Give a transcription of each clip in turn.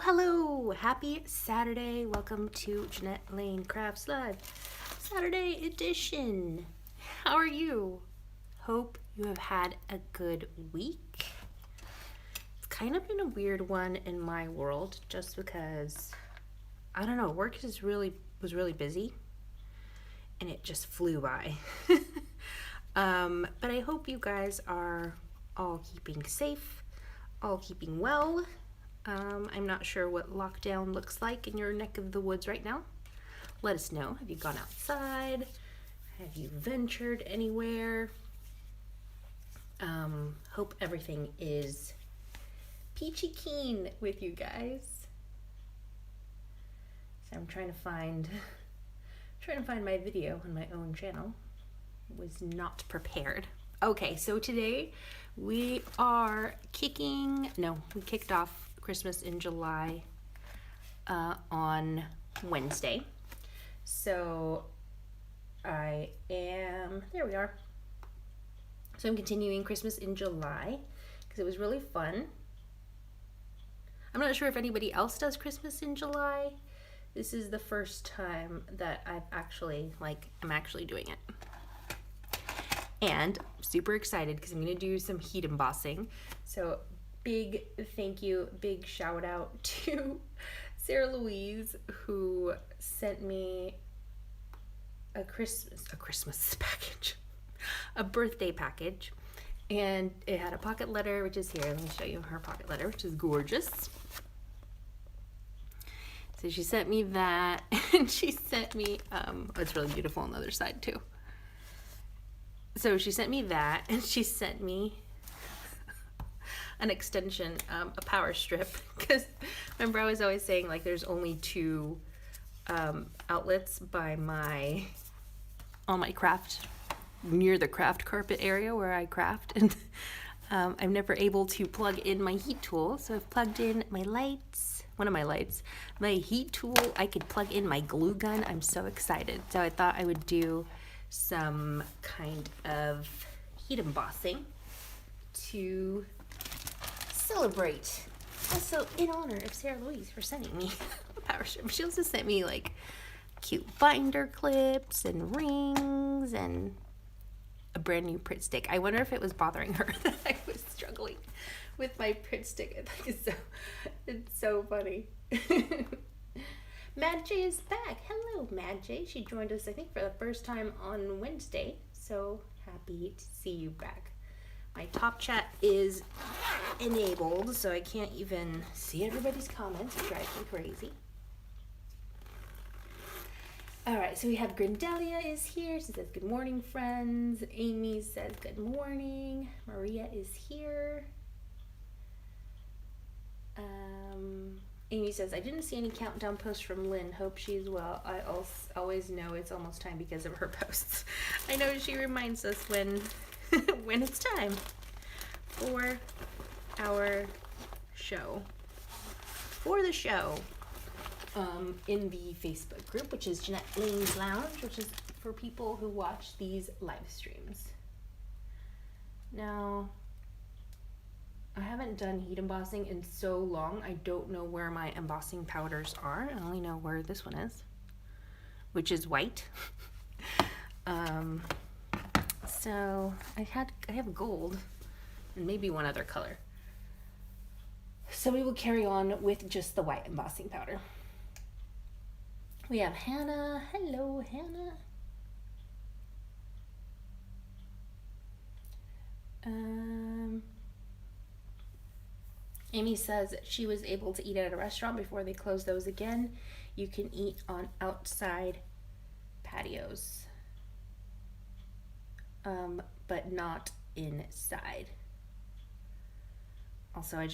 Hello! Happy Saturday. Welcome to Janette Lane Crafts Live Saturday edition. How are you? Hope you have had a good week. It's kind of been a weird one in my world just because, I don't know, work was really busy and it just flew by. But I hope you guys are all keeping safe, all keeping well. I'm not sure what lockdown looks like in your neck of the woods right now. Let us know. Have you gone outside? Have you ventured anywhere? Hope everything is peachy keen with you guys. So I'm trying to find my video on my own channel. Was not prepared. Okay, so today we kicked off Christmas in July on Wednesday. So there we are. So I'm continuing Christmas in July because it was really fun. I'm not sure if anybody else does Christmas in July. This is the first time that I'm actually doing it. And I'm super excited because I'm going to do some heat embossing. So big thank you, big shout out to Sarah Louise, who sent me a Christmas package, a birthday package, and it had a pocket letter, which is here. Let me show you her pocket letter, which is gorgeous. So she sent me that, and she sent me, it's really beautiful on the other side too. So she sent me that, and she sent me an extension, a power strip, because remember I was always saying like there's only two outlets by on my craft, near the craft carpet area where I craft, and I'm never able to plug in my heat tool, so I've plugged in my lights, my heat tool. I could plug in my glue gun. I'm so excited. So I thought I would do some kind of heat embossing to celebrate. Also, in honor of Sarah Louise for sending me a power strip. She also sent me like cute binder clips and rings and a brand new Pritt stick. I wonder if it was bothering her that I was struggling with my Pritt stick. I think it's so funny. Mad J is back. Hello, Mad J. She joined us, I think, for the first time on Wednesday. So happy to see you back. My top chat is enabled, so I can't even see everybody's comments. It drives me crazy. All right, so we have Grindelia is here. She says, good morning, friends. Amy says, good morning. Maria is here. Amy says, I didn't see any countdown posts from Lynn. Hope she's well. I always know it's almost time because of her posts. I know she reminds us when it's time for our show. The show in the Facebook group, which is Janette Lane's Lounge, which is for people who watch these live streams. Now, I haven't done heat embossing in so long. I don't know where my embossing powders are. I only know where this one is, which is white. So I have gold and maybe one other color. So we will carry on with just the white embossing powder. We have Hannah. Hello, Hannah. Amy says that she was able to eat at a restaurant before they closed those again. You can eat on outside patios, but not inside. Also, I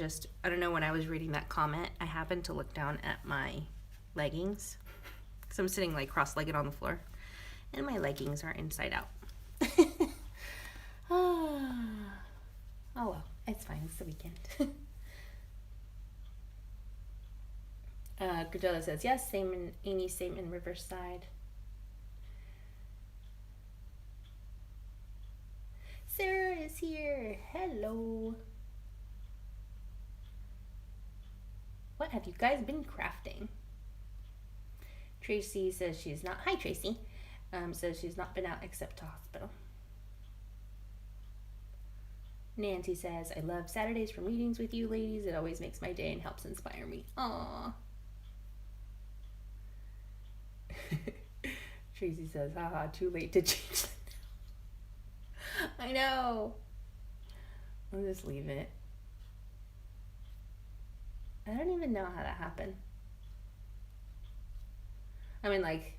don't know, when I was reading that comment, I happened to look down at my leggings. So I'm sitting like cross-legged on the floor, and my leggings are inside out. Oh well, it's fine, it's the weekend. Gradella says, yes, same in Amy, same in Riverside. Sarah is here. Hello. What? what have you guys been crafting? Tracy says she's not, hi Tracy, says she's not been out except to hospital. Nancy says, I love Saturdays for meetings with you ladies. It always makes my day and helps inspire me. Aww. Tracy says, haha, too late to change that now. I know. I'll just leave it. I don't even know how that happened. I mean, like,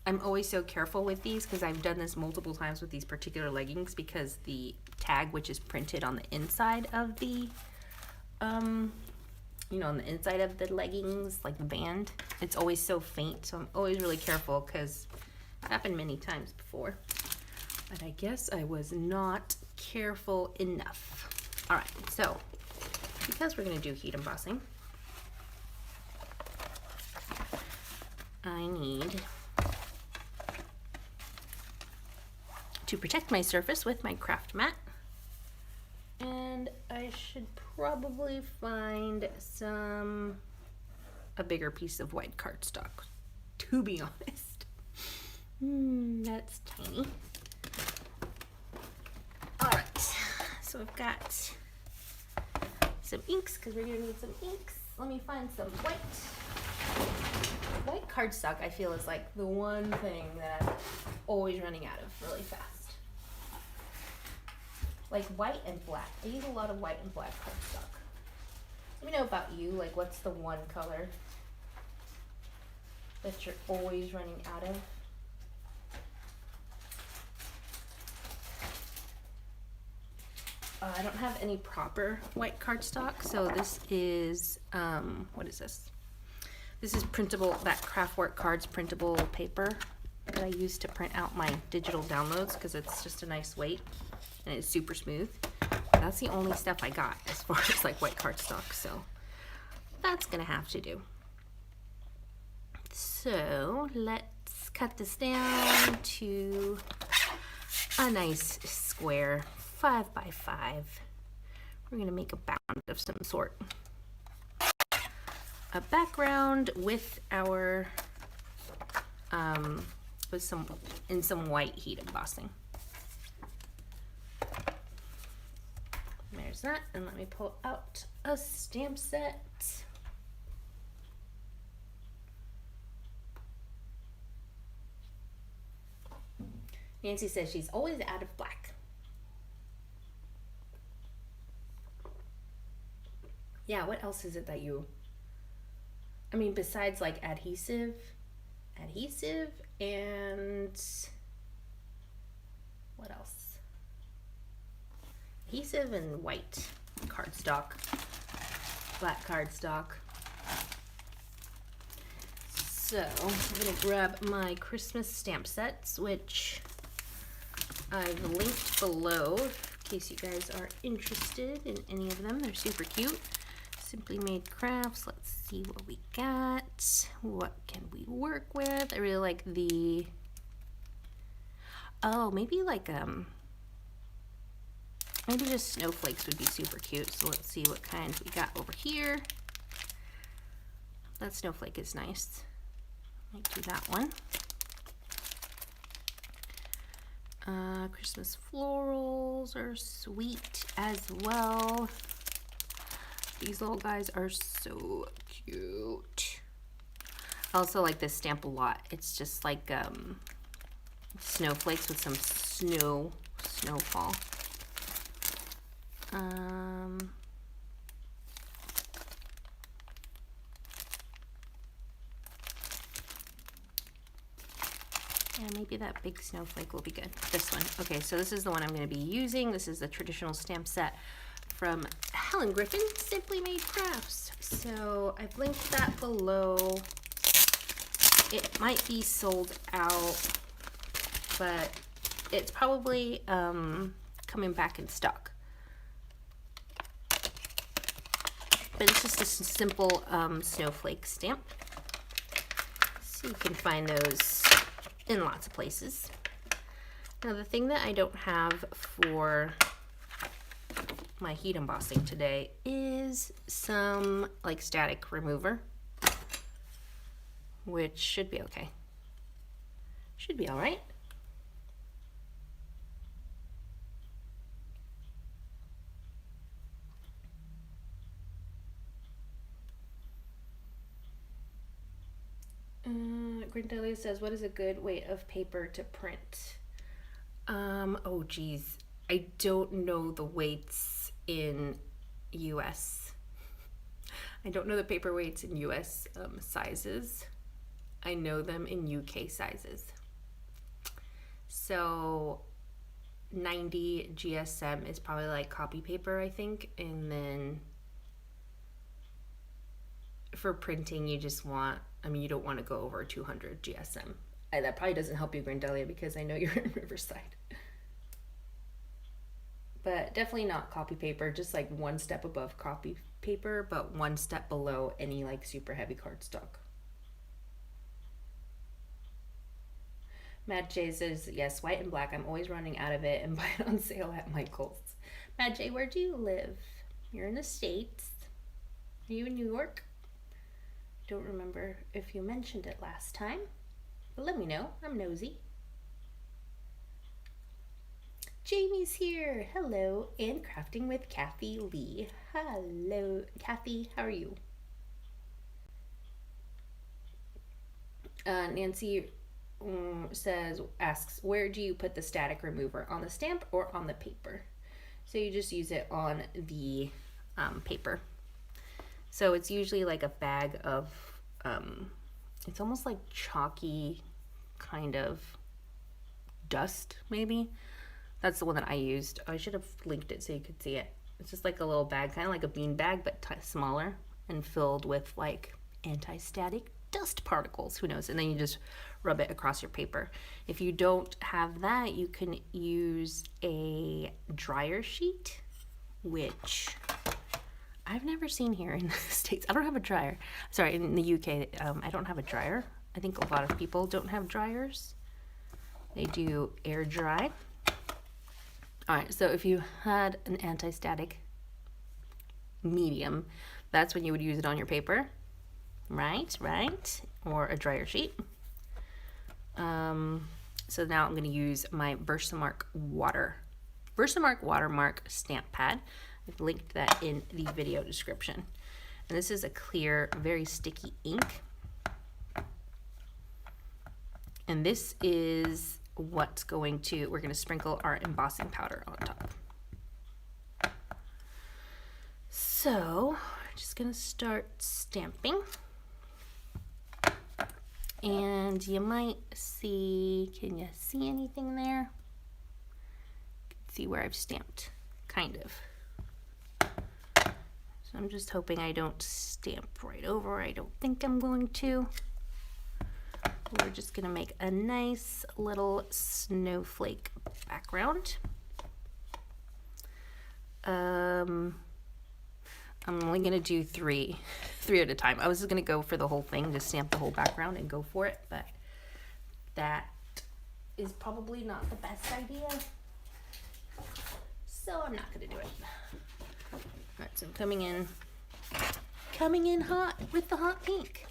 I'm always so careful with these because I've done this multiple times with these particular leggings because the tag, which is printed on the inside of the, on the inside of the leggings, like the band, it's always so faint. So I'm always really careful because it happened many times before. But I guess I was not careful enough. All right, so because we're gonna do heat embossing, I need to protect my surface with my craft mat, and I should probably find a bigger piece of white cardstock, to be honest. That's tiny. All right, so I've got some inks because we're gonna need some inks. Let me find some white cardstock. I feel is like the one thing that I'm always running out of really fast. Like white and black. I use a lot of white and black cardstock. Let me know about you. Like, what's the one color that you're always running out of? I don't have any proper white cardstock, so this is, what is this? This is printable, that Craftwork Cards printable paper that I use to print out my digital downloads because it's just a nice weight and it's super smooth. That's the only stuff I got as far as like white cardstock, so that's gonna have to do. So let's cut this down to a nice square 5 by 5. We're gonna make a bound of some sort. A background with our with some white heat embossing. There's that, and let me pull out a stamp set. Nancy says she's always out of black. Yeah, what else is it that you, I mean, besides like adhesive and what else? Adhesive and white cardstock, black cardstock. So I'm gonna grab my Christmas stamp sets, which I've linked below in case you guys are interested in any of them. They're super cute. Simply Made Crafts. Let's see what we got. What can we work with? I really like the, oh, maybe like maybe just snowflakes would be super cute. So let's see what kinds we got over here. That snowflake is nice. Might do that one. Christmas florals are sweet as well. These little guys are so cute. I also like this stamp a lot. It's just like snowflakes with some snowfall. Yeah, maybe that big snowflake will be good. This one. Okay, so this is the one I'm going to be using. This is the traditional stamp set from Helen Griffin, Simply Made Crafts. So I've linked that below. It might be sold out, but it's probably coming back in stock. But it's just a simple snowflake stamp. So you can find those in lots of places. Now the thing that I don't have for my heat embossing today is some like static remover, which should be okay. Should be all right. Grindelia says, what is a good weight of paper to print? Oh geez, I don't know the weights in US. I don't know the paper weights in US sizes. I know them in UK sizes. So 90 GSM is probably like copy paper, I think, and then for printing you just want, I mean, you don't want to go over 200 GSM. That probably doesn't help you, Grindelia, because I know you're in Riverside. But definitely not copy paper, just like one step above copy paper, but one step below any like super heavy cardstock. Mad J says, yes, white and black. I'm always running out of it and buy it on sale at Michael's. Mad J, where do you live? You're in the States. Are you in New York? Don't remember if you mentioned it last time, but let me know. I'm nosy. Jamie's here. Hello. And crafting with Kathy Lee. Hello, Kathy. How are you? Nancy asks, where do you put the static remover? On the stamp or on the paper? So you just use it on the paper. So it's usually like a bag of, it's almost like chalky kind of dust, maybe. That's the one that I used. I should have linked it so you could see it. It's just like a little bag, kind of like a bean bag, but smaller and filled with like anti-static dust particles. Who knows? And then you just rub it across your paper. If you don't have that, you can use a dryer sheet, which I've never seen here in the States. I don't have a dryer. Sorry, in the UK, I don't have a dryer. I think a lot of people don't have dryers. They do air dry. All right, so if you had an anti-static medium, that's when you would use it on your paper, right? Or a dryer sheet. So now I'm gonna use my Versamark Watermark stamp pad. I've linked that in the video description. And this is a clear, very sticky ink. And this is what's going to, we're going to sprinkle our embossing powder on top. So, we're just going to start stamping. And you might see, can you see anything there? You can see where I've stamped, kind of. So I'm just hoping I don't stamp right over. I don't think I'm going to. We're just gonna make a nice little snowflake background. I'm only gonna do three at a time. I was just gonna go for the whole thing, just stamp the whole background and go for it, but that is probably not the best idea. So I'm not gonna do it. All right, so I'm coming in hot with the hot pink.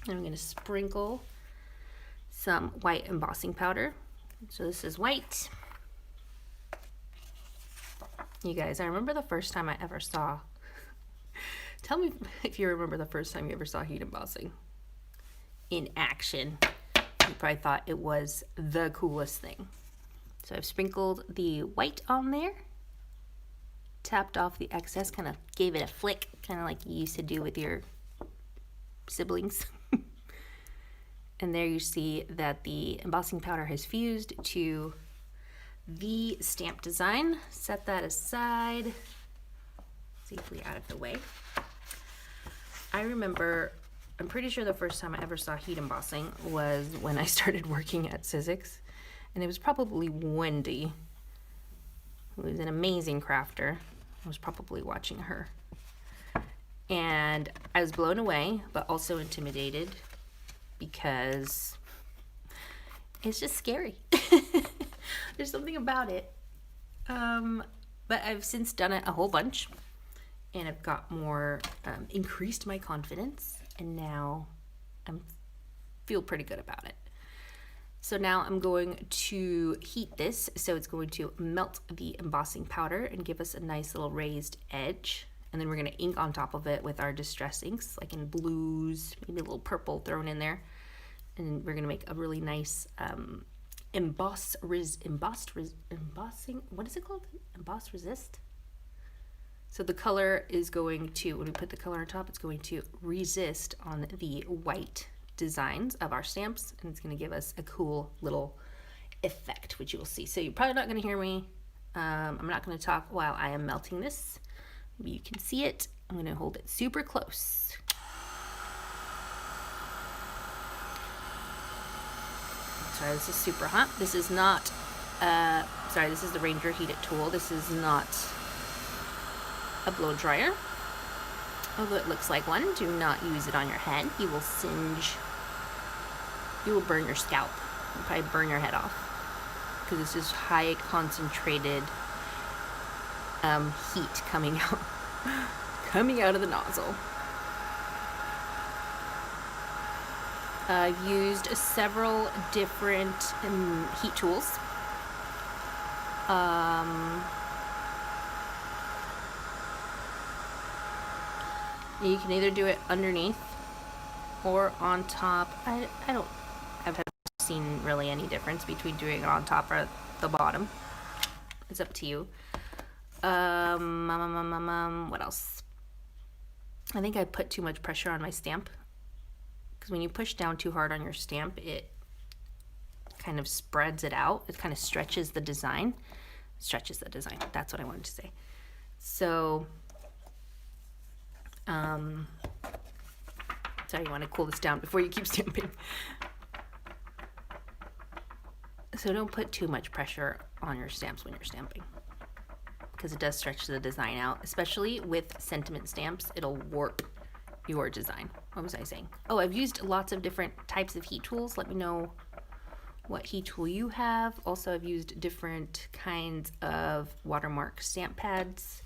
And I'm going to sprinkle some white embossing powder. So this is white. You guys, I remember the first time I ever saw, tell me if you remember the first time you ever saw heat embossing in action. You probably thought it was the coolest thing. So I've sprinkled the white on there, tapped off the excess, kind of gave it a flick, kind of like you used to do with your siblings. And there you see that the embossing powder has fused to the stamp design. Set that aside, safely out of the way. I remember, I'm pretty sure the first time I ever saw heat embossing was when I started working at Sizzix, and it was probably Wendy, who is an amazing crafter. I was probably watching her. And I was blown away, but also intimidated because it's just scary. There's something about it. But I've since done it a whole bunch, and I've got more, increased my confidence, and now feel pretty good about it. So now I'm going to heat this, so it's going to melt the embossing powder and give us a nice little raised edge. And then we're going to ink on top of it with our distress inks, like in blues, maybe a little purple thrown in there. And we're going to make a really nice embossing, what is it called? Emboss resist? So the color is going to, when we put the color on top, it's going to resist on the white designs of our stamps, and it's going to give us a cool little effect, which you will see. So you're probably not going to hear me. I'm not going to talk while I am melting this. Maybe you can see it. I'm going to hold it super close. Sorry, this is super hot. This is not, sorry, this is the Ranger Heated Tool. This is not a blow dryer, although it looks like one. Do not use it on your head. You will singe. You will burn your scalp. You'll probably burn your head off, because this is high concentrated heat coming out of the nozzle. I've used several different heat tools. You can either do it underneath or on top. I've seen really any difference between doing it on top or the bottom. It's up to you. What else? I think I put too much pressure on my stamp, because when you push down too hard on your stamp, it kind of spreads it out. It kind of stretches the design. That's what I wanted to say. So, sorry, you want to cool this down before you keep stamping. So don't put too much pressure on your stamps when you're stamping, because it does stretch the design out, especially with sentiment stamps. It'll warp your design. What was I saying? Oh, I've used lots of different types of heat tools. Let me know what heat tool you have. Also, I've used different kinds of watermark stamp pads.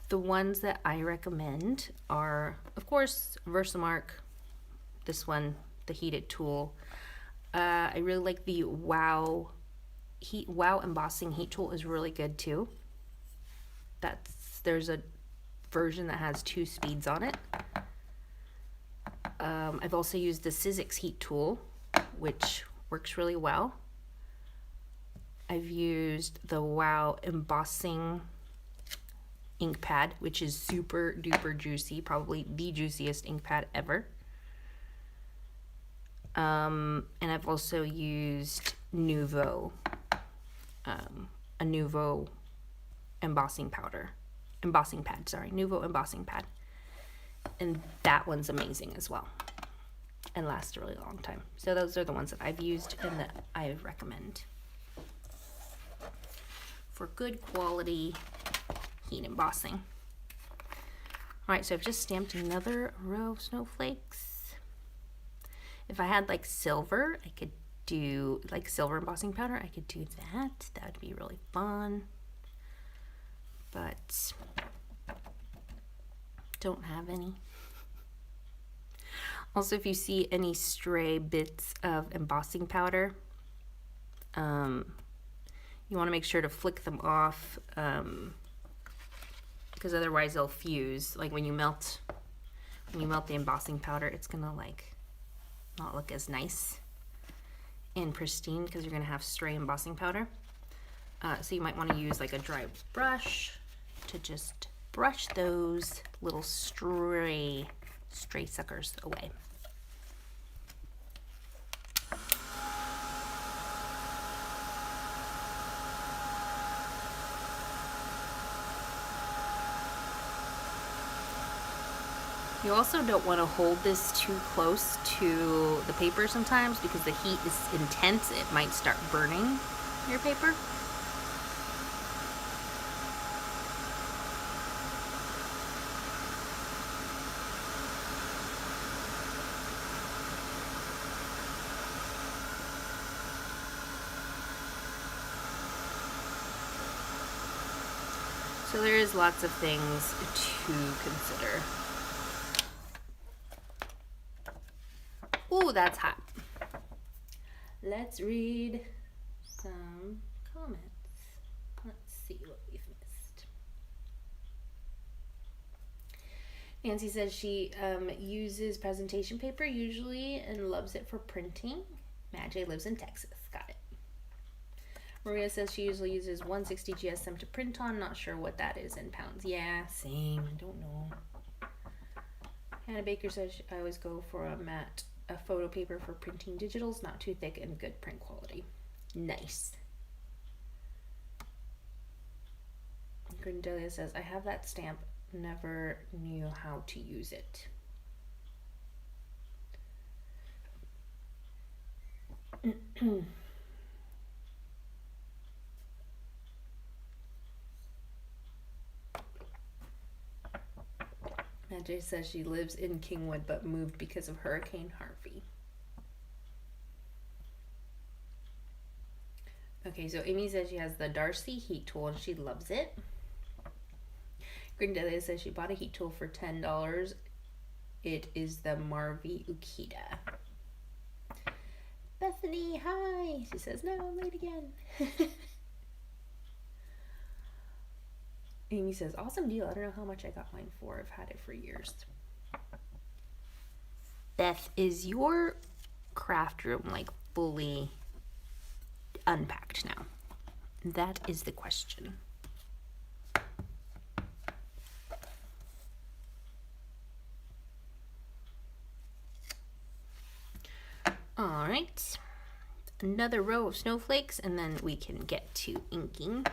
The ones that I recommend are, of course, Versamark, this one, the heated tool. I really like the Wow embossing heat tool is really good too. There's a version that has 2 speeds on it. I've also used the Sizzix heat tool, which works really well. I've used the Wow embossing ink pad, which is super duper juicy, probably the juiciest ink pad ever. And I've also used Nuvo, a Nuvo embossing pad, Nuvo embossing pad. And that one's amazing as well and lasts a really long time. So those are the ones that I've used and that I recommend for good quality heat embossing. All right, so I've just stamped another row of snowflakes. If I had like silver, I could do like silver embossing powder. I could do that. That would be really fun. But don't have any. Also, if you see any stray bits of embossing powder, you want to make sure to flick them off, because otherwise they'll fuse. Like when you melt the embossing powder, it's gonna like not look as nice and pristine, because you're gonna have stray embossing powder. So you might want to use like a dry brush to just brush those little stray suckers away. You also don't want to hold this too close to the paper sometimes, because the heat is intense. It might start burning your paper. So there is lots of things to consider. Ooh, that's hot. Let's read some comments. Let's see what we've missed. Nancy says she uses presentation paper usually and loves it for printing. Madge lives in Texas. Got it. Maria says she usually uses 160 GSM to print on. Not sure what that is in pounds. Yeah, same. I don't know. Hannah Baker says I always go for a photo paper for printing digitals, not too thick and good print quality. Nice. Grindelia says, I have that stamp, never knew how to use it. Madge says she lives in Kingwood but moved because of Hurricane Harvey. Okay, so Amy says she has the Darcy heat tool and she loves it. Grindelia says she bought a heat tool for $10. It is the Marvi Ukita. Bethany, hi! She says, no, I'm late again. Amy says, awesome deal. I don't know how much I got mine for. I've had it for years. Beth, is your craft room like fully unpacked now? That is the question. All right. Another row of snowflakes and then we can get to inking.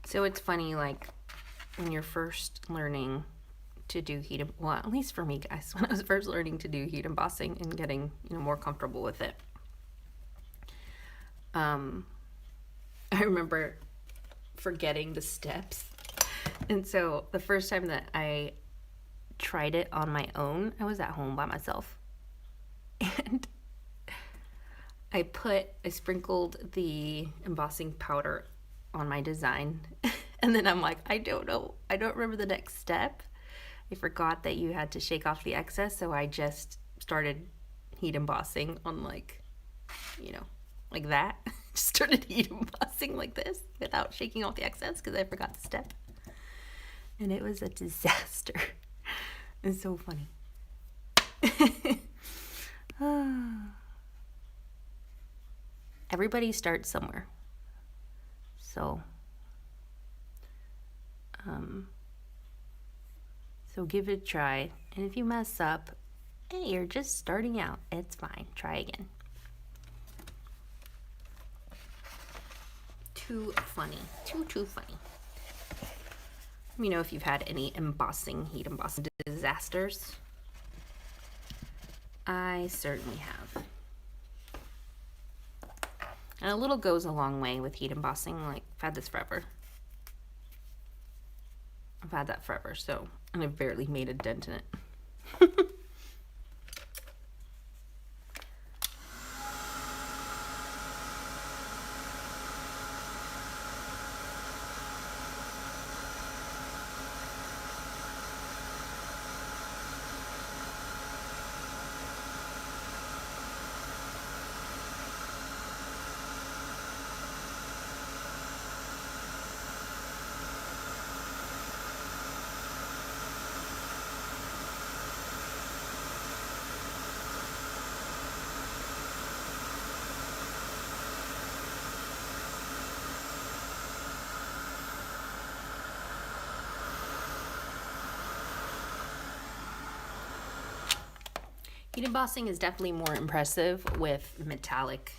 So it's funny, like, when you're first learning to do heat, well, at least for me, guys, when I was first learning to do heat embossing and getting, more comfortable with it. I remember forgetting the steps. And so the first time that I tried it on my own, I was at home by myself. And I sprinkled the embossing powder on my design, and then I'm like, I don't know, I don't remember the next step. I forgot that you had to shake off the excess, so I just started heat embossing on like that. Just started heat embossing like this without shaking off the excess because I forgot the step, and it was a disaster. It's so funny. Everybody starts somewhere. So give it a try, and if you mess up, hey, you're just starting out. It's fine. Try again. Too funny. Too funny. Let me know if you've had any heat embossing disasters. I certainly have. And a little goes a long way with heat embossing. Like, I've had this forever. I've had that forever, and I've barely made a dent in it. Heat embossing is definitely more impressive with metallic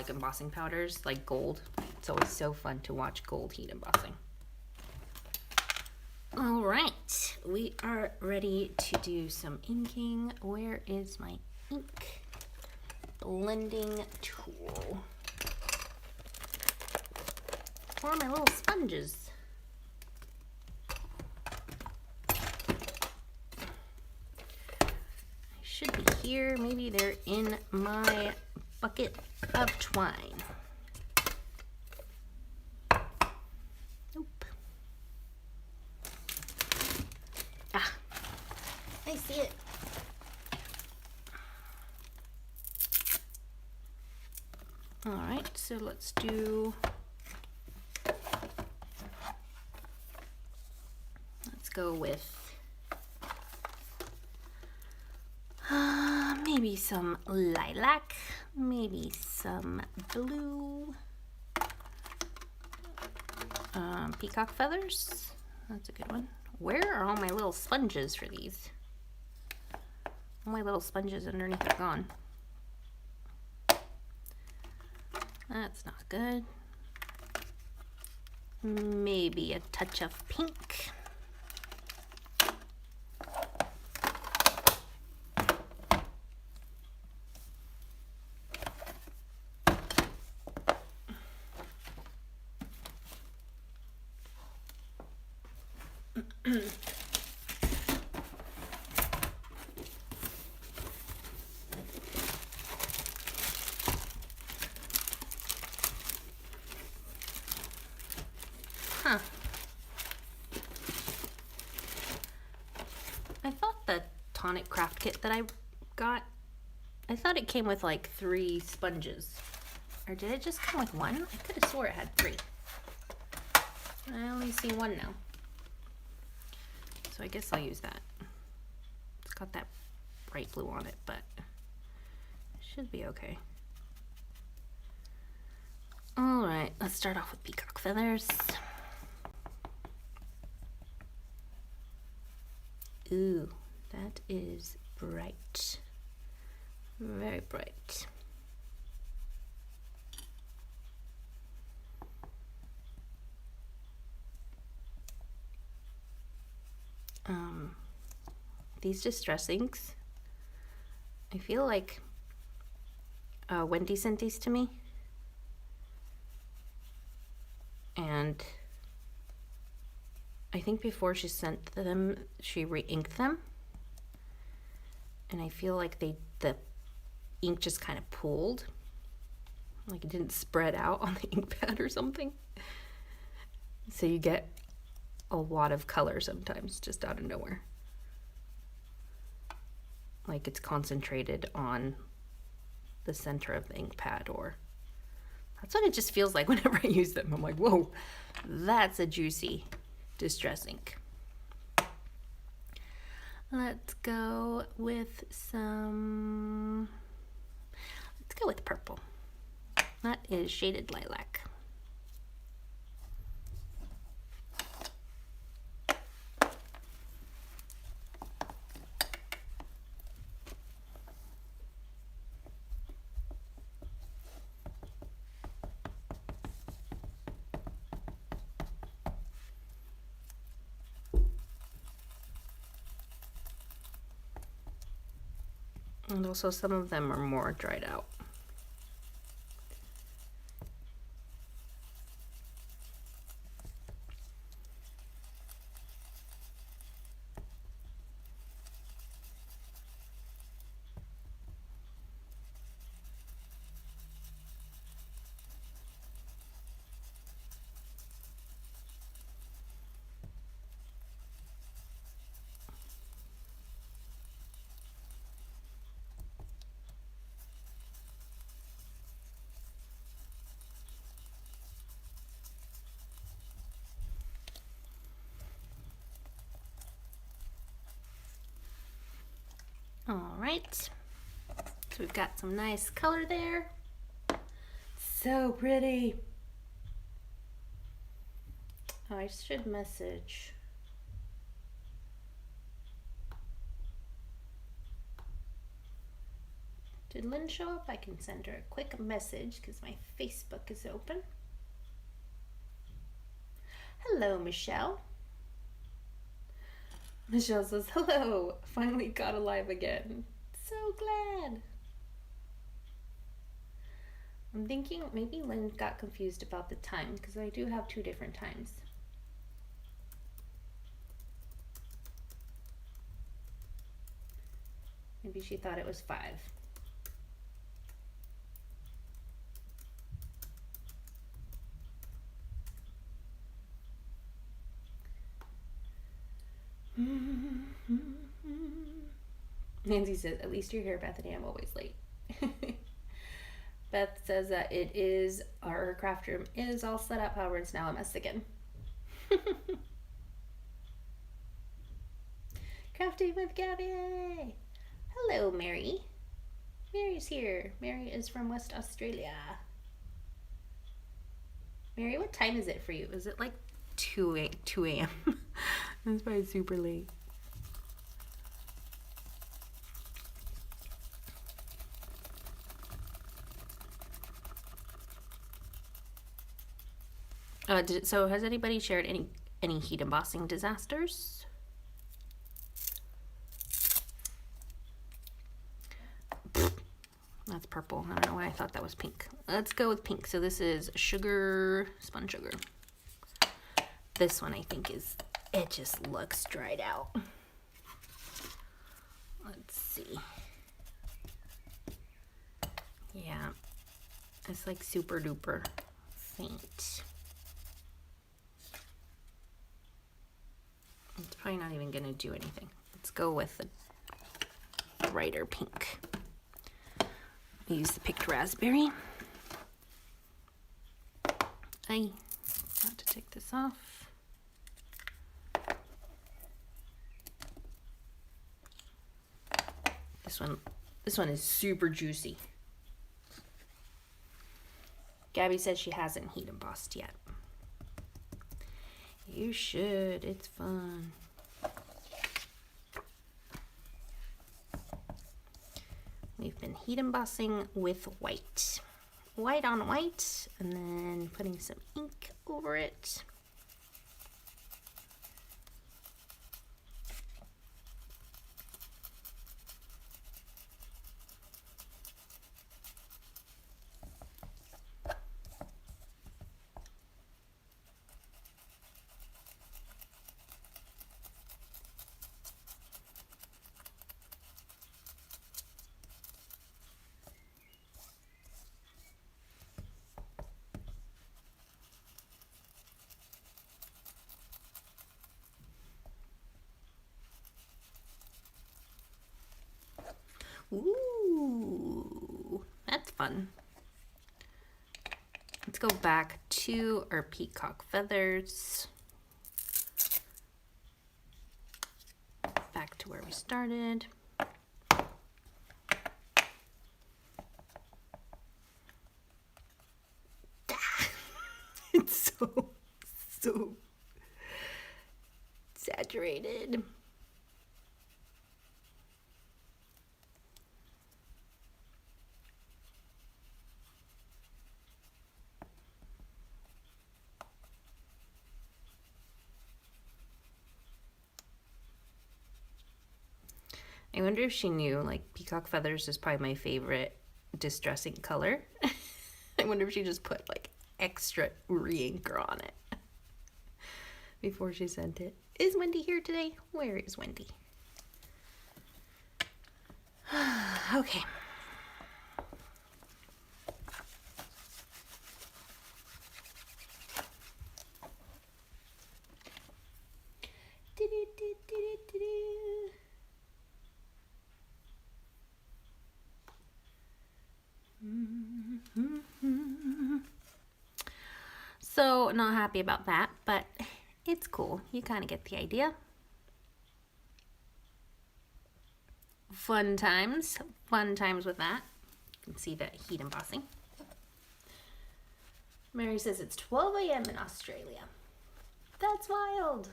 embossing powders like gold. It's always so fun to watch gold heat embossing. All right, we are ready to do some inking. Where is my ink blending tool? Or my little sponges. here. Maybe they're in my bucket of twine. Nope. Ah, I see it. All right, so let's go with maybe some lilac, maybe some blue, peacock feathers. That's a good one. Where are all my little sponges for these? All my little sponges underneath are gone. That's not good. Maybe a touch of pink. Huh. I thought the tonic craft kit that I got, I thought it came with like 3 sponges. Or did it just come with 1? I could have swore it had 3. I only see 1 now. So I guess I'll use that. It's got that bright blue on it, but it should be okay. All right, let's start off with peacock feathers. Ooh, that is bright. Very bright. These distress inks, I feel like Wendy sent these to me, and I think before she sent them, she re-inked them, and I feel like the ink just kind of pooled, like it didn't spread out on the ink pad or something. So you get a lot of color sometimes just out of nowhere. Like it's concentrated on the center of the ink pad, or that's what it just feels like whenever I use them. I'm like, whoa, that's a juicy distress ink. Let's go with purple. That is shaded lilac. And also some of them are more dried out. All right, so we've got some nice color there. So pretty. Oh, I should message. Did Lynn show up? I can send her a quick message because my Facebook is open. Hello, Michelle. Michelle says, hello, finally got alive again. So glad. I'm thinking maybe Lynn got confused about the time because I do have 2 different times. I Maybe she thought it was 5. Nancy says, at least you're here, Bethany. I'm always late. Beth says that it is, our craft room is all set up, however, it's now a mess again. Crafting with Gabby! Hello, Mary. Mary's here. Mary is from West Australia. Mary, what time is it for you? Is it like 2 a.m.? That's probably super late. So has anybody shared any heat embossing disasters? That's purple. I don't know why I thought that was pink. Let's go with pink. So this is sugar, spun sugar. This one I think is, it just looks dried out. Let's see. Yeah, it's like super duper faint. It's probably not even gonna do anything. Let's go with the brighter pink. Use the picked raspberry. I got to take this off. This one is super juicy. Gabby says she hasn't heat embossed yet. You should, it's fun. We've been heat embossing with white. White on white, and then putting some ink over it. Ooh, that's fun. Let's go back to our peacock feathers. Back to where we started. It's so saturated. I wonder if she knew, like, peacock feathers is probably my favorite distressing color. I wonder if she just put, like, extra re-inker on it before she sent it. Is Wendy here today? Where is Wendy? Okay. So not happy about that, but it's cool. You kind of get the idea. Fun times with that. You can see that heat embossing. Mary says it's 12 a.m. in Australia. That's wild.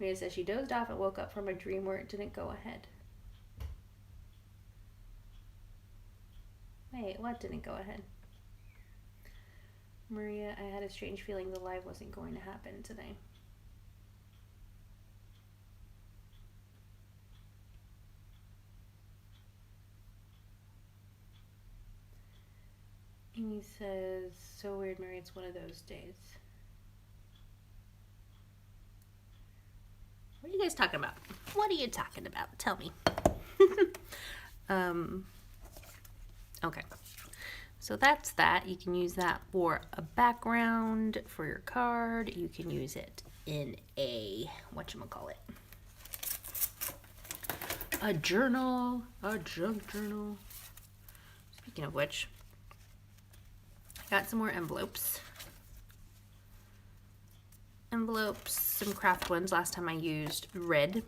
Mary says she dozed off and woke up from a dream where it didn't go ahead. Wait, what didn't go ahead? Maria, I had a strange feeling the live wasn't going to happen today. Amy says, so weird, Mary, it's one of those days. What are you guys talking about? What are you talking about? Tell me. Okay. So that's that. You can use that for a background for your card. You can use it in a, whatchamacallit, a journal, a junk journal. Speaking of which, I got some more envelopes. Some craft ones. Last time I used red.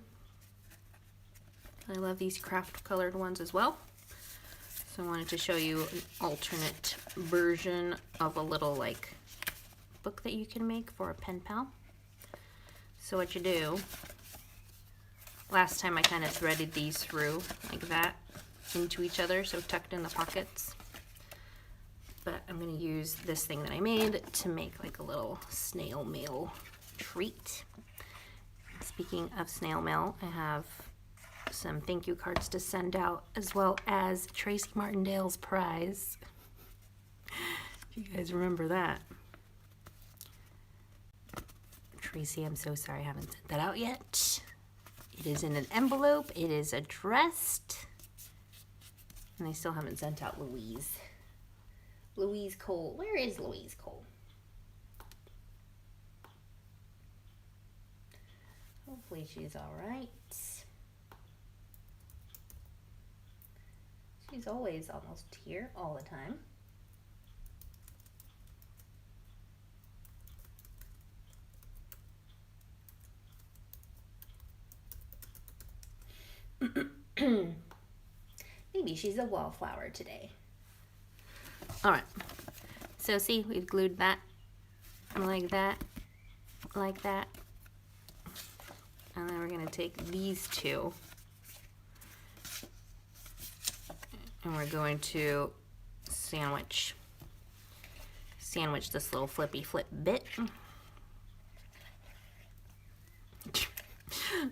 I love these craft colored ones as well. So I wanted to show you an alternate version of a little like book that you can make for a pen pal. So what you do, last time I kind of threaded these through like that into each other, so tucked in the pockets. But I'm going to use this thing that I made to make like a little snail mail treat. Speaking of snail mail, I have some thank you cards to send out, as well as Tracy Martindale's prize. If you guys remember that. Tracy, I'm so sorry I haven't sent that out yet. It is in an envelope. It is addressed. And I still haven't sent out Louise. Louise Cole. Where is Louise Cole? Hopefully she's all right. She's always almost here all the time. Maybe she's a wallflower today. All right. So see, we've glued that like that, like that. And then we're going to take these two and we're going to sandwich this little flippy flip bit.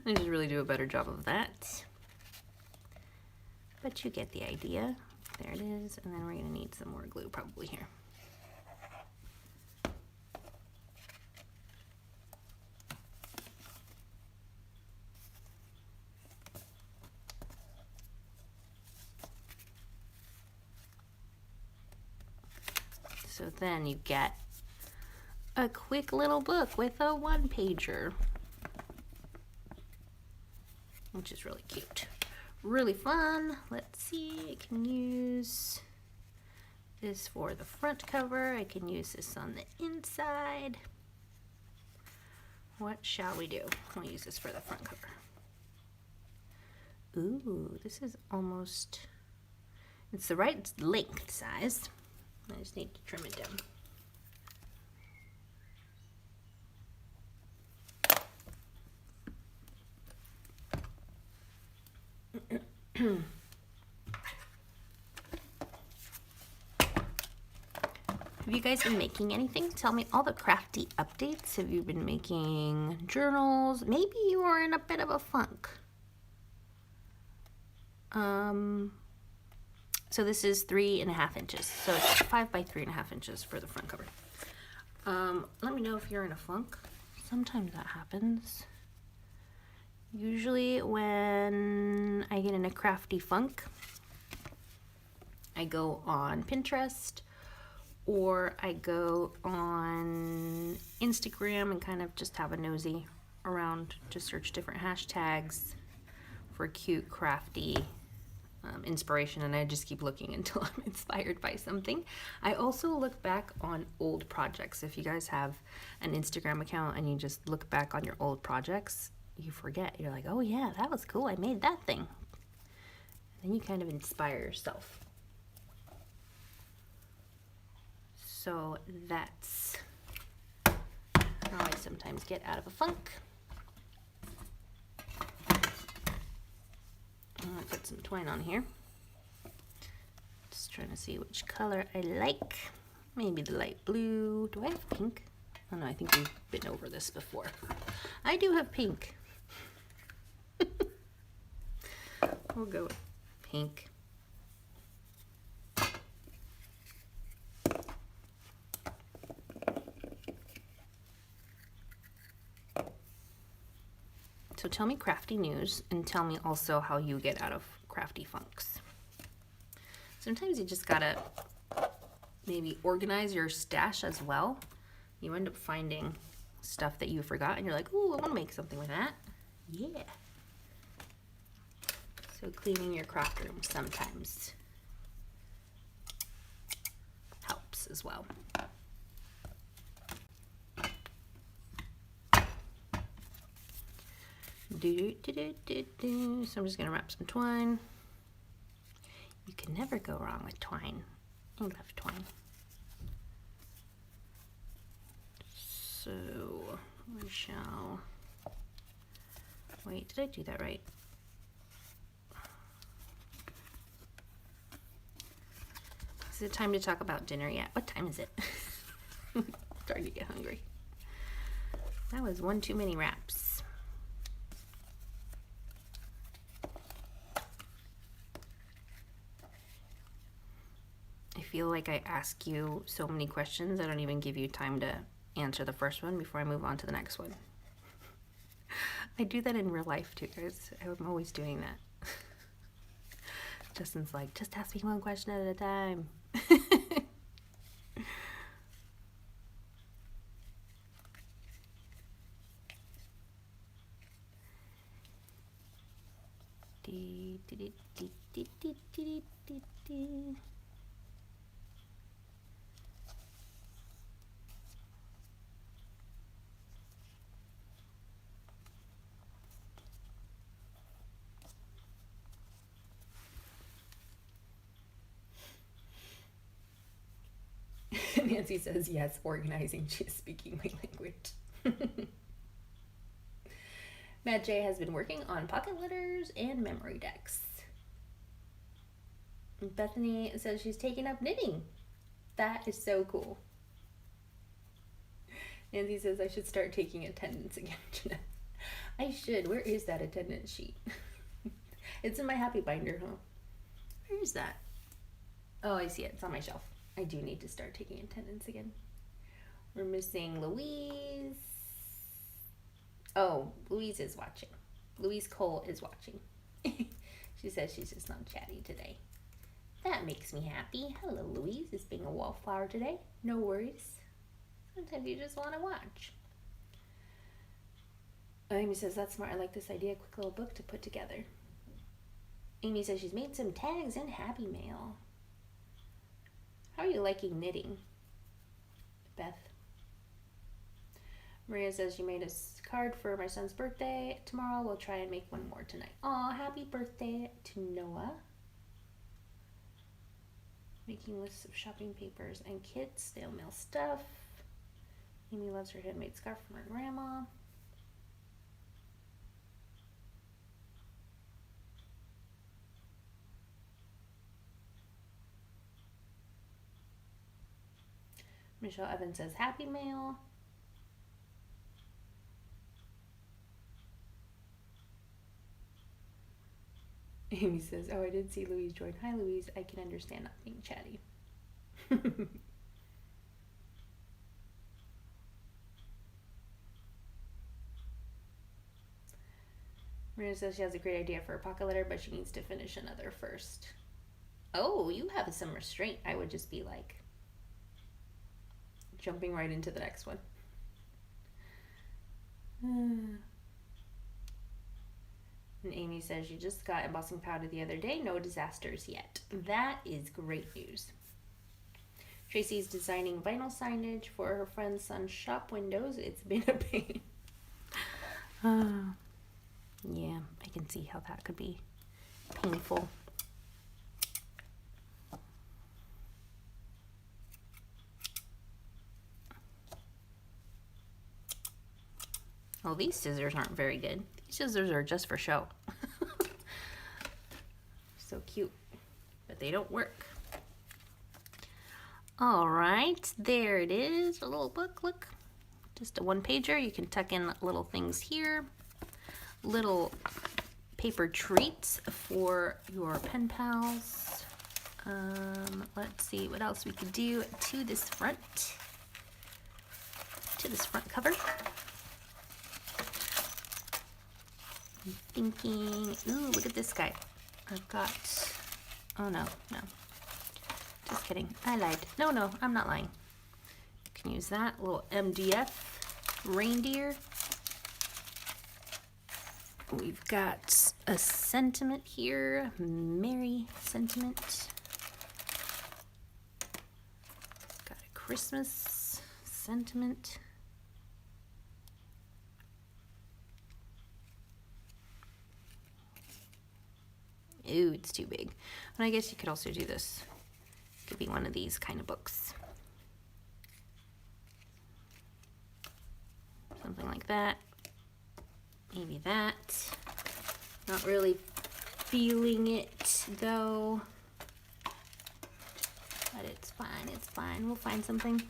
I just really do a better job of that. But you get the idea. There it is. And then we're going to need some more glue probably here. So then you get a quick little book with a one-pager, which is really cute. Really fun. Let's see, I can use this for the front cover. I can use this on the inside. What shall we do? We'll use this for the front cover. Ooh, this is almost, it's the right length size. I just need to trim it down. Have you guys been making anything? Tell me all the crafty updates. Have you been making journals? Maybe you are in a bit of a funk. So this is 3.5 inches. So it's 5 by 3.5 inches for the front cover. Let me know if you're in a funk. Sometimes that happens. Usually when I get in a crafty funk, I go on Pinterest or I go on Instagram and kind of just have a nosy around to search different hashtags for cute, crafty inspiration, and I just keep looking until I'm inspired by something. I also look back on old projects. If you guys have an Instagram account and you just look back on your old projects, you forget. You're like, oh yeah, that was cool. I made that thing. And then you kind of inspire yourself. So that's how I sometimes get out of a funk. I'm gonna put some twine on here. Just trying to see which color I like. Maybe the light blue. Do I have pink? Oh no, I think we've been over this before. I do have pink. We'll go with pink. So tell me crafty news and tell me also how you get out of crafty funks. Sometimes you just gotta maybe organize your stash as well. You end up finding stuff that you forgot and you're like, ooh, I want to make something with that. Yeah. So cleaning your craft room sometimes helps as well. So I'm just gonna wrap some twine. You can never go wrong with twine. I love twine. So we shall wait. Did I do that right? Is it time to talk about dinner yet? What time is it? Starting to get hungry. That was one too many wraps. I feel like I ask you so many questions, I don't even give you time to answer the first one before I move on to the next one. I do that in real life too, guys. I'm always doing that. Justin's like, just ask me one question at a time. Nancy says, yes, organizing. She's speaking my language. Matt J has been working on pocket letters and memory decks. Bethany says she's taking up knitting. That is so cool. Nancy says I should start taking attendance again, Janette. I should. Where is that attendance sheet? It's in my happy binder, huh? Where is that? Oh, I see it. It's on my shelf. I do need to start taking attendance again. We're missing Louise. Oh, Louise is watching. Louise Cole is watching. She says she's just not chatty today. That makes me happy. Hello, Louise. It's being a wallflower today. No worries. Sometimes you just want to watch. Amy says, that's smart. I like this idea. Quick little book to put together. Amy says she's made some tags in Happy Mail. How are you liking knitting, Beth? Maria says she made a card for my son's birthday tomorrow. We'll try and make one more tonight. Aw, happy birthday to Noah. Making lists of shopping papers and kits, snail mail stuff. Amy loves her handmade scarf from her grandma. Michelle Evans says Happy Mail. Amy says, oh, I did see Louise join. Hi, Louise. I can understand not being chatty. Maria says she has a great idea for a pocket letter, but she needs to finish another first. Oh, you have some restraint. I would just be like jumping right into the next one. And Amy says she just got embossing powder the other day. No disasters yet. That is great news. Tracy's designing vinyl signage for her friend's son's shop windows. It's been a pain. Yeah, I can see how that could be painful. Well, these scissors aren't very good. These scissors are just for show. So cute, but they don't work. All right, there it is, a little book, look. Just a one-pager. You can tuck in little things here. Little paper treats for your pen pals. Let's see what else we could do to this front cover. I'm thinking, ooh, look at this guy. I've got, oh no, no. Just kidding, I lied. No, no, I'm not lying. You can use that little MDF reindeer. We've got a sentiment here, Merry sentiment. Got a Christmas sentiment. Ooh, it's too big. And I guess you could also do this. It could be one of these kind of books. Something like that. Maybe that. Not really feeling it though. But it's fine, it's fine. We'll find something.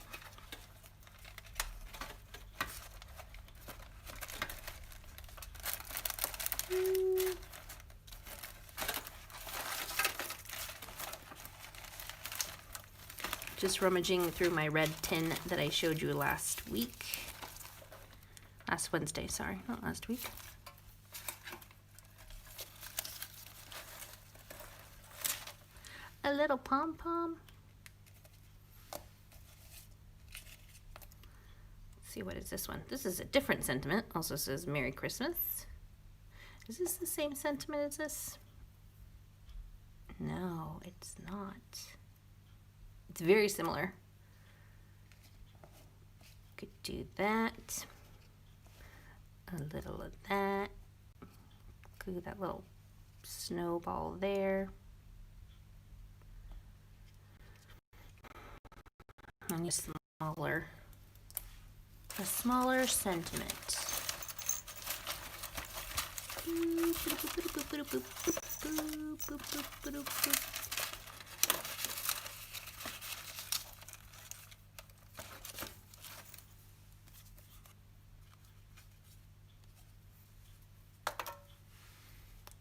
Just rummaging through my red tin that I showed you last week. Last Wednesday, sorry, not last week. A little pom-pom. Let's see, what is this one? This is a different sentiment. Also says Merry Christmas. Is this the same sentiment as this? No, it's not. It's very similar. Could do that. A little of that. Glue that little snowball there. And a smaller sentiment.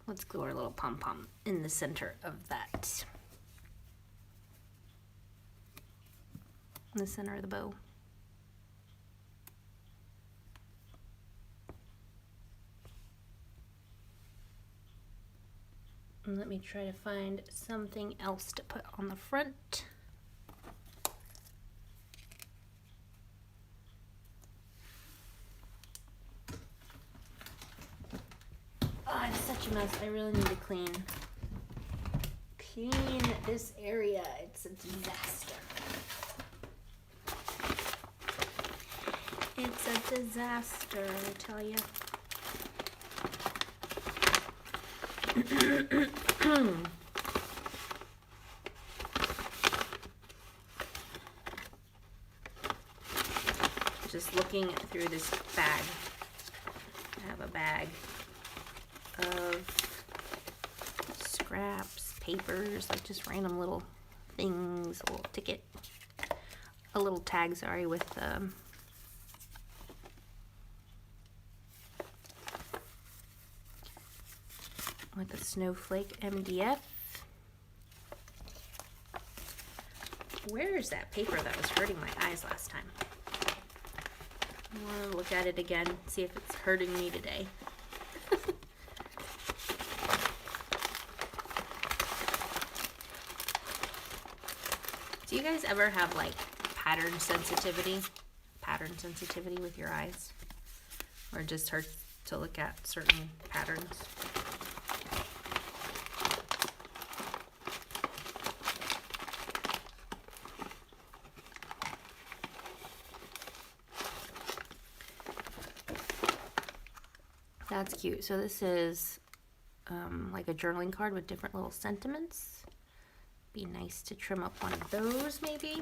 Let's glue our little pom-pom in the center of that. In the center of the bow. And let me try to find something else to put on the front. Oh, it's such a mess. I really need to clean this area. It's a disaster. It's a disaster, I tell you. Just looking through this bag. I have a bag of scraps, papers, like just random little things, a little ticket, a little tag, sorry, with a snowflake MDF. Where is that paper that was hurting my eyes last time? I want to look at it again, see if it's hurting me today. Do you guys ever have like pattern sensitivity with your eyes? Or it just hurts to look at certain patterns? That's cute. So this is like a journaling card with different little sentiments. Be nice to trim up one of those, maybe.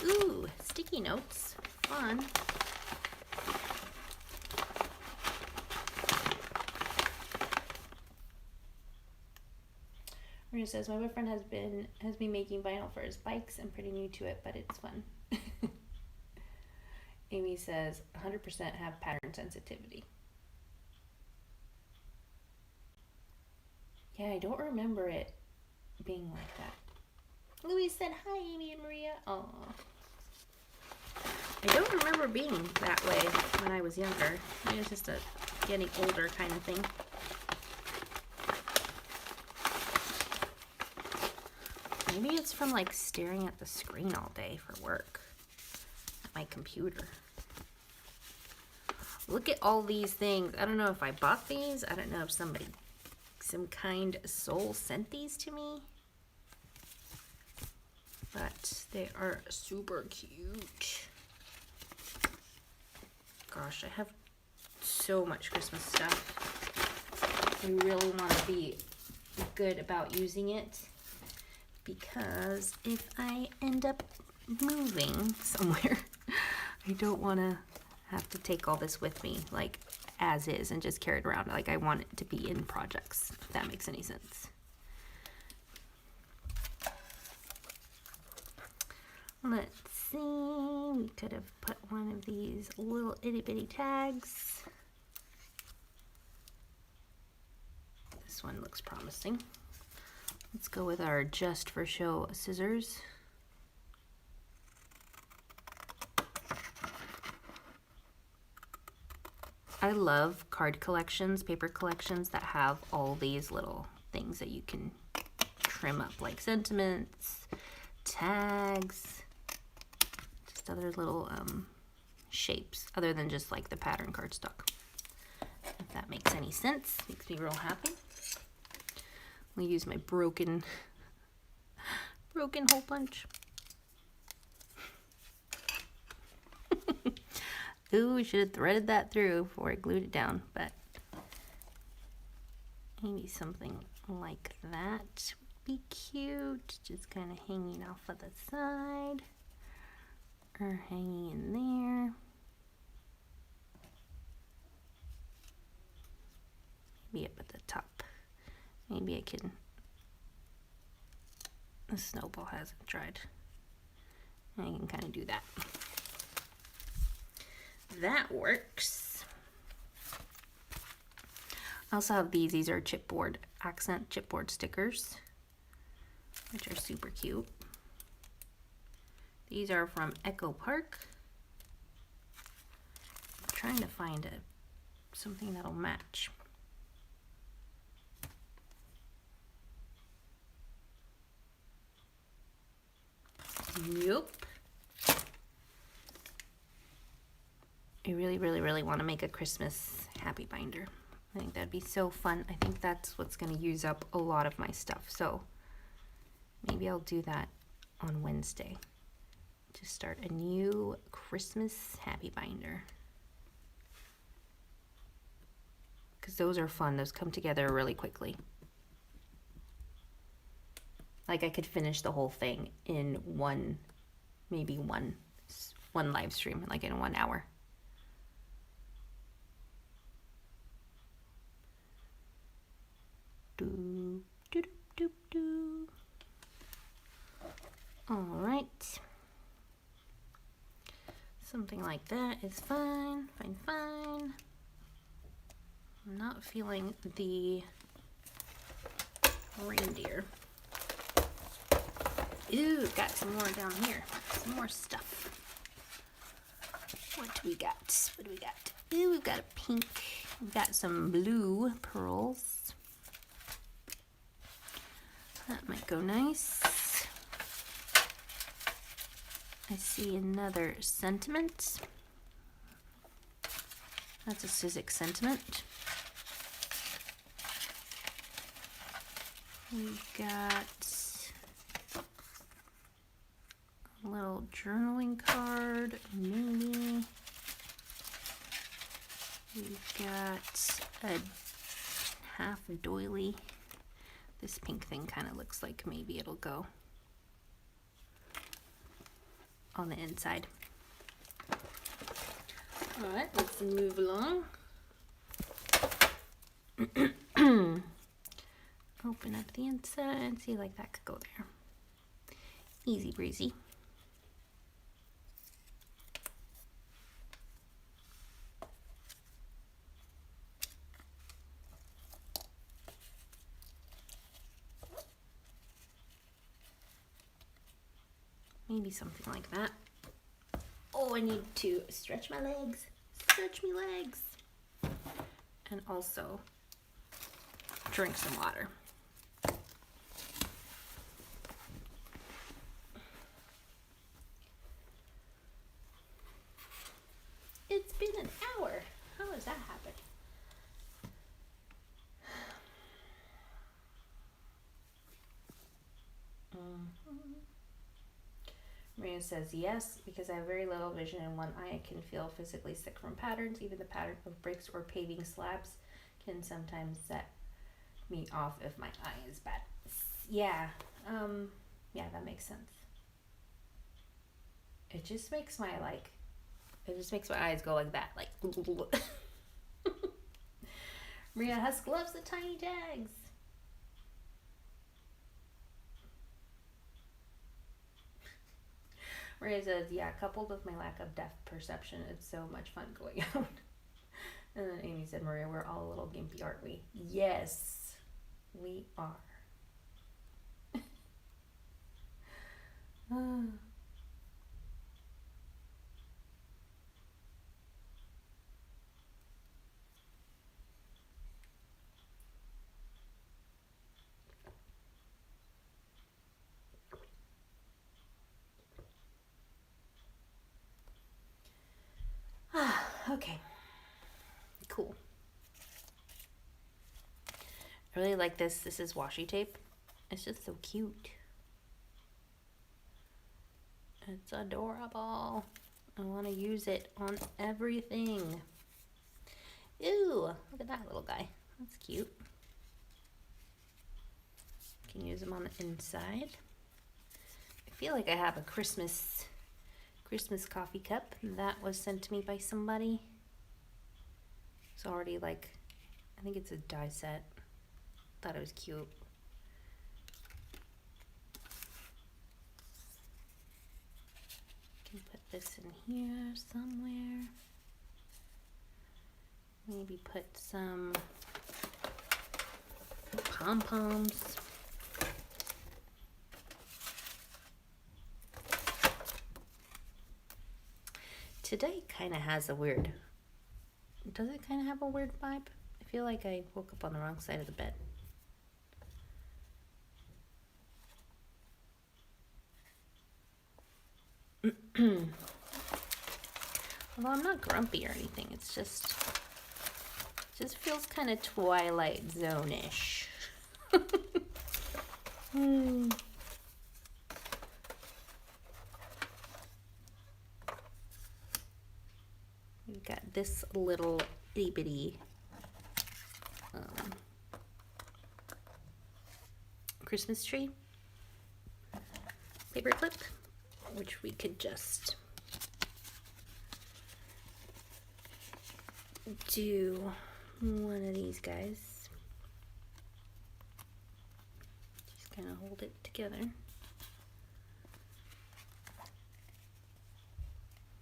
Ooh, sticky notes. Fun. Maria says, my boyfriend has been making vinyl for his bikes. I'm pretty new to it, but it's fun. Amy says, 100% have pattern sensitivity. Yeah, I don't remember it being like that. Louise said, hi, Amy and Maria. Aw. I don't remember being that way when I was younger. Maybe it's just a getting older kind of thing. Maybe it's from like staring at the screen all day for work at my computer. Look at all these things. I don't know if I bought these. I don't know if somebody, some kind soul sent these to me. But they are super cute. Gosh, I have so much Christmas stuff. I really want to be good about using it. Because if I end up moving somewhere, I don't want to have to take all this with me, like as is, and just carry it around. Like I want it to be in projects, if that makes any sense. Let's see, we could have put one of these little itty bitty tags. This one looks promising. Let's go with our just for show scissors. I love card collections, paper collections that have all these little things that you can trim up, like sentiments, tags, just other little shapes other than just like the pattern cardstock. If that makes any sense, makes me real happy. I'm gonna use my broken hole punch. Ooh, we should have threaded that through before I glued it down, but maybe something like that would be cute. Just kind of hanging off of the side or hanging in there. Maybe up at the top. Maybe I can, the snowball hasn't dried. I can kind of do that. That works. I also have these. These are chipboard, accent chipboard stickers, which are super cute. These are from Echo Park. I'm trying to find something that'll match. Nope. I really want to make a Christmas happy binder. I think that'd be so fun. I think that's what's going to use up a lot of my stuff. So maybe I'll do that on Wednesday. To start a new Christmas happy binder. Because those are fun. Those come together really quickly. Like I could finish the whole thing in maybe one live stream, like in 1 hour. Do, do, do, do, do. All right. Something like that is fine, fine. I'm not feeling the reindeer. Ooh, got some more down here. Some more stuff. What do we got? What do we got? Ooh, we've got a pink. We've got some blue pearls. That might go nice. I see another sentiment. That's a Sizzix sentiment. We've got a little journaling card, maybe. We've got a half doily. This pink thing kind of looks like maybe it'll go on the inside. All right, let's move along. Open up the inside and see, like that could go there. Easy breezy. Maybe something like that. Oh, I need to stretch my legs. Stretch me legs. And also drink some water. It's been an hour. How has that happened? Maria says, yes, because I have very little vision in one eye. I can feel physically sick from patterns. Even the pattern of bricks or paving slabs can sometimes set me off if my eye is bad. Yeah, yeah, that makes sense. It just makes my, like, it just makes my eyes go like that, like. Maria Husk loves the tiny tags. Maria says, yeah, coupled with my lack of depth perception, it's so much fun going out. And then Amy said, Maria, we're all a little gimpy, aren't we? Yes, we are. Okay, cool. I really like this. This is washi tape. It's just so cute. It's adorable. I want to use it on everything. Ew, look at that little guy. That's cute. You can use them on the inside. I feel like I have a Christmas coffee cup that was sent to me by somebody. It's already like, I think it's a die set. Thought it was cute. Can put this in here somewhere. Maybe put some pom-poms. Today kind of has a weird, does it kind of have a weird vibe? I feel like I woke up on the wrong side of the bed. Although I'm not grumpy or anything, it's just feels kind of Twilight Zone-ish. We've got this little itty bitty Christmas tree paper clip, which we could just do one of these guys. Just kind of hold it together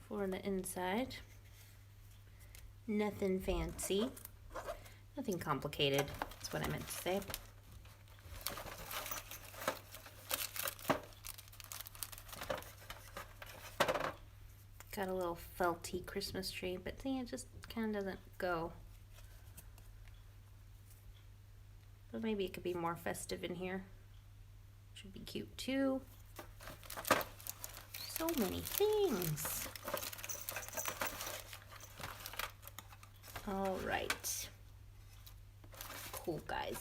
for the inside. Nothing fancy, nothing complicated, that's what I meant to say. Got a little felty Christmas tree, but see, it just kind of doesn't go. But maybe it could be more festive in here. Should be cute too. So many things. All right. Cool, guys.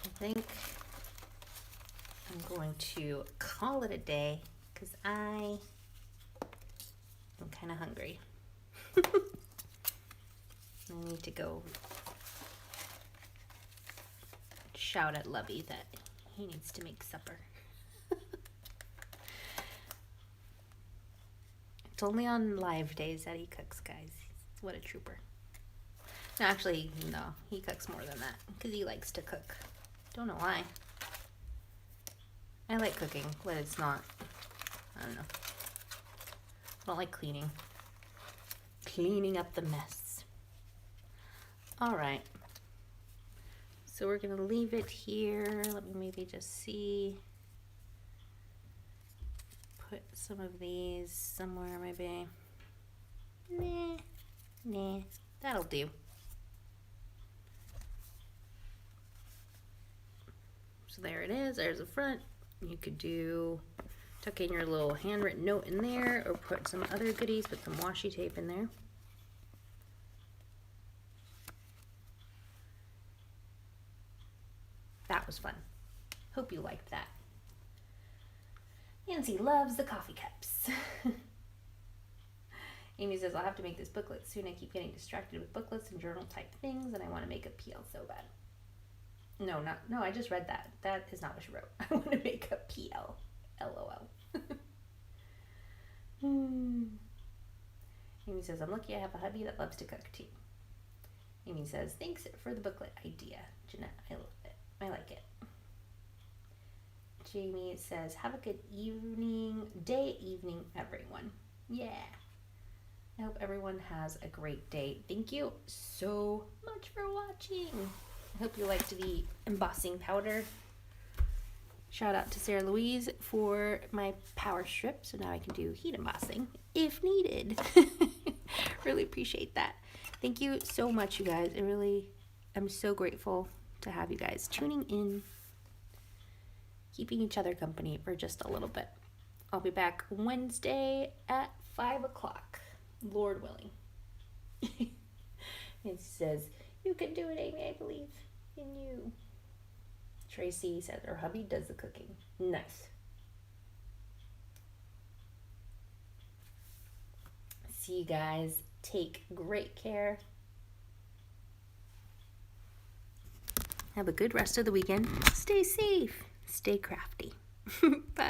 I think I'm going to call it a day because I'm kind of hungry. I need to go shout at Lovey that he needs to make supper. It's only on live days that he cooks, guys. What a trooper. No, actually, no, he cooks more than that because he likes to cook. Don't know why. I like cooking, but it's not, I don't know. I don't like cleaning. Cleaning up the mess. All right. So we're gonna leave it here. Let me maybe just see. put some of these somewhere maybe. Nah, that'll do. So there it is, there's the front. You could tuck in your little handwritten note in there, or put some other goodies, put some washi tape in there. That was fun. Hope you liked that. Nancy loves the coffee cups. Amy says, I'll have to make this booklet soon. I keep getting distracted with booklets and journal type things, and I want to make a PL so bad. No, I just read that. That is not what she wrote. I want to make a PL. LOL. Amy says, I'm lucky I have a hubby that loves to cook too. Amy says, thanks for the booklet idea, Janette. I love it. I like it. Jamie says, have a good evening, everyone. Yeah. I hope everyone has a great day. Thank you so much for watching. I hope you liked the embossing powder. Shout out to Sarah Louise for my power strip, so now I can do heat embossing if needed. Really appreciate that. Thank you so much, you guys. I'm so grateful to have you guys tuning in, keeping each other company for just a little bit. I'll be back Wednesday at 5 o'clock, Lord willing. It says, you can do it, Amy. I believe in you. Tracy says her hubby does the cooking. Nice. See you guys. Take great care. Have a good rest of the weekend. Stay safe. Stay crafty. Bye.